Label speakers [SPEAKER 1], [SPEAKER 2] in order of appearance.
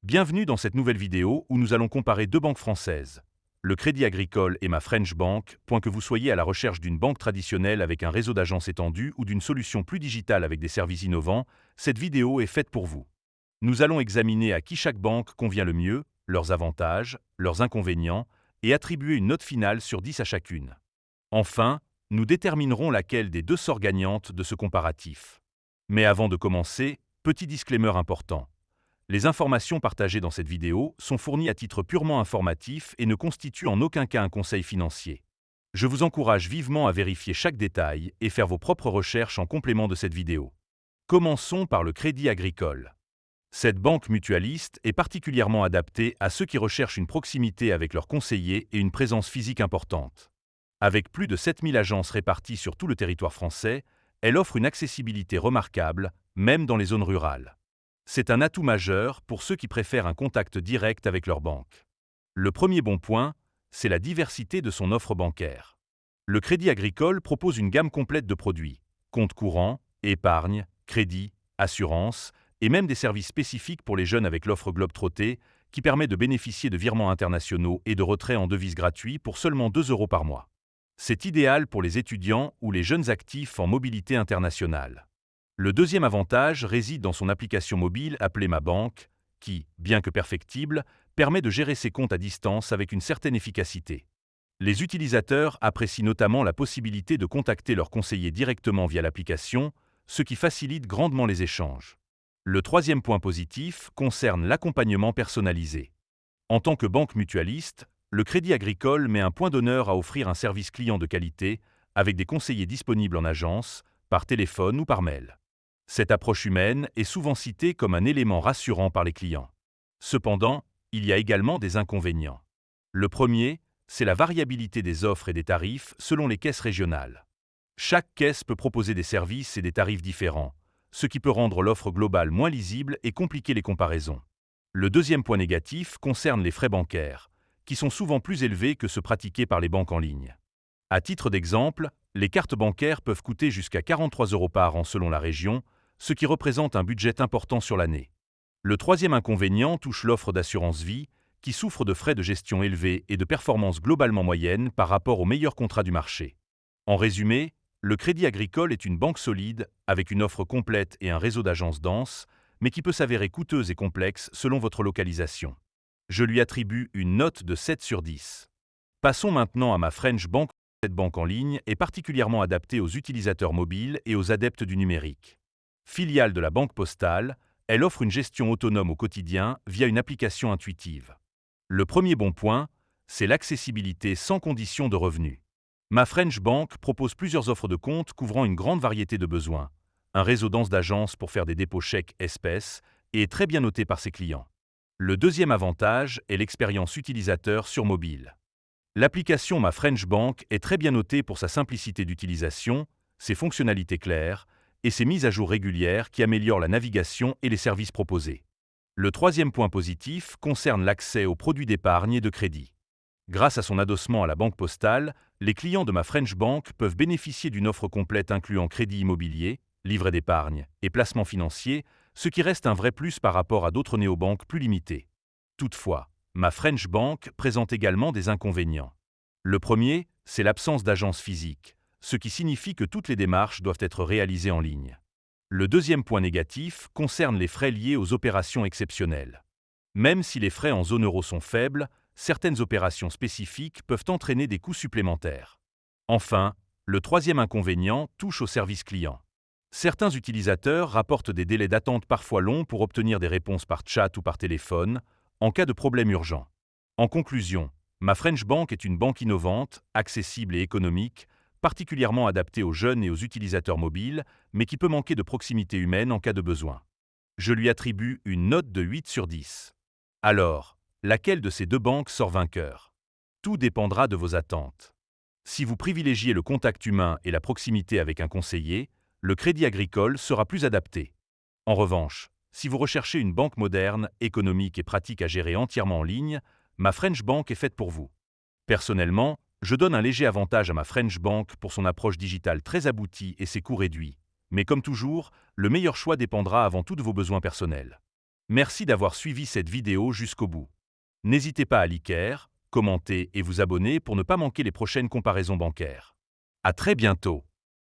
[SPEAKER 1] Bienvenue dans cette nouvelle vidéo où nous allons comparer deux banques françaises, le Crédit Agricole et ma French Bank. Que vous soyez à la recherche d'une banque traditionnelle avec un réseau d'agences étendu ou d'une solution plus digitale avec des services innovants, cette vidéo est faite pour vous. Nous allons examiner à qui chaque banque convient le mieux, leurs avantages, leurs inconvénients, et attribuer une note finale sur 10 à chacune. Enfin, nous déterminerons laquelle des deux sort gagnante de ce comparatif. Mais avant de commencer, petit disclaimer important. Les informations partagées dans cette vidéo sont fournies à titre purement informatif et ne constituent en aucun cas un conseil financier. Je vous encourage vivement à vérifier chaque détail et faire vos propres recherches en complément de cette vidéo. Commençons par le Crédit Agricole. Cette banque mutualiste est particulièrement adaptée à ceux qui recherchent une proximité avec leurs conseillers et une présence physique importante. Avec plus de 7000 agences réparties sur tout le territoire français, elle offre une accessibilité remarquable, même dans les zones rurales. C'est un atout majeur pour ceux qui préfèrent un contact direct avec leur banque. Le premier bon point, c'est la diversité de son offre bancaire. Le Crédit Agricole propose une gamme complète de produits, comptes courants, épargne, crédit, assurance, et même des services spécifiques pour les jeunes avec l'offre Globetrotter, qui permet de bénéficier de virements internationaux et de retraits en devises gratuits pour seulement 2 € par mois. C'est idéal pour les étudiants ou les jeunes actifs en mobilité internationale. Le deuxième avantage réside dans son application mobile appelée Ma Banque, qui, bien que perfectible, permet de gérer ses comptes à distance avec une certaine efficacité. Les utilisateurs apprécient notamment la possibilité de contacter leurs conseillers directement via l'application, ce qui facilite grandement les échanges. Le troisième point positif concerne l'accompagnement personnalisé. En tant que banque mutualiste, le Crédit Agricole met un point d'honneur à offrir un service client de qualité, avec des conseillers disponibles en agence, par téléphone ou par mail. Cette approche humaine est souvent citée comme un élément rassurant par les clients. Cependant, il y a également des inconvénients. Le premier, c'est la variabilité des offres et des tarifs selon les caisses régionales. Chaque caisse peut proposer des services et des tarifs différents, ce qui peut rendre l'offre globale moins lisible et compliquer les comparaisons. Le deuxième point négatif concerne les frais bancaires, qui sont souvent plus élevés que ceux pratiqués par les banques en ligne. À titre d'exemple, les cartes bancaires peuvent coûter jusqu'à 43 € par an selon la région, ce qui représente un budget important sur l'année. Le troisième inconvénient touche l'offre d'assurance vie, qui souffre de frais de gestion élevés et de performances globalement moyennes par rapport aux meilleurs contrats du marché. En résumé, le Crédit Agricole est une banque solide, avec une offre complète et un réseau d'agences dense, mais qui peut s'avérer coûteuse et complexe selon votre localisation. Je lui attribue une note de 7 sur 10. Passons maintenant à ma French Bank. Cette banque en ligne est particulièrement adaptée aux utilisateurs mobiles et aux adeptes du numérique. Filiale de la Banque Postale, elle offre une gestion autonome au quotidien via une application intuitive. Le premier bon point, c'est l'accessibilité sans condition de revenus. Ma French Bank propose plusieurs offres de compte couvrant une grande variété de besoins, un réseau dense d'agences pour faire des dépôts chèques espèces et est très bien noté par ses clients. Le deuxième avantage est l'expérience utilisateur sur mobile. L'application Ma French Bank est très bien notée pour sa simplicité d'utilisation, ses fonctionnalités claires et ses mises à jour régulières qui améliorent la navigation et les services proposés. Le troisième point positif concerne l'accès aux produits d'épargne et de crédit. Grâce à son adossement à la Banque Postale, les clients de Ma French Bank peuvent bénéficier d'une offre complète incluant crédit immobilier, livret d'épargne et placement financier, ce qui reste un vrai plus par rapport à d'autres néobanques plus limitées. Toutefois, Ma French Bank présente également des inconvénients. Le premier, c'est l'absence d'agence physique, ce qui signifie que toutes les démarches doivent être réalisées en ligne. Le deuxième point négatif concerne les frais liés aux opérations exceptionnelles. Même si les frais en zone euro sont faibles, certaines opérations spécifiques peuvent entraîner des coûts supplémentaires. Enfin, le troisième inconvénient touche au service client. Certains utilisateurs rapportent des délais d'attente parfois longs pour obtenir des réponses par chat ou par téléphone, en cas de problème urgent. En conclusion, Ma French Bank est une banque innovante, accessible et économique, particulièrement adaptée aux jeunes et aux utilisateurs mobiles, mais qui peut manquer de proximité humaine en cas de besoin. Je lui attribue une note de 8 sur 10. Alors, laquelle de ces deux banques sort vainqueur? Tout dépendra de vos attentes. Si vous privilégiez le contact humain et la proximité avec un conseiller, le Crédit Agricole sera plus adapté. En revanche, si vous recherchez une banque moderne, économique et pratique à gérer entièrement en ligne, Ma French Bank est faite pour vous. Personnellement, je donne un léger avantage à Ma French Bank pour son approche digitale très aboutie et ses coûts réduits. Mais comme toujours, le meilleur choix dépendra avant tout de vos besoins personnels. Merci d'avoir suivi cette vidéo jusqu'au bout. N'hésitez pas à liker, commenter et vous abonner pour ne pas manquer les prochaines comparaisons bancaires. À très bientôt.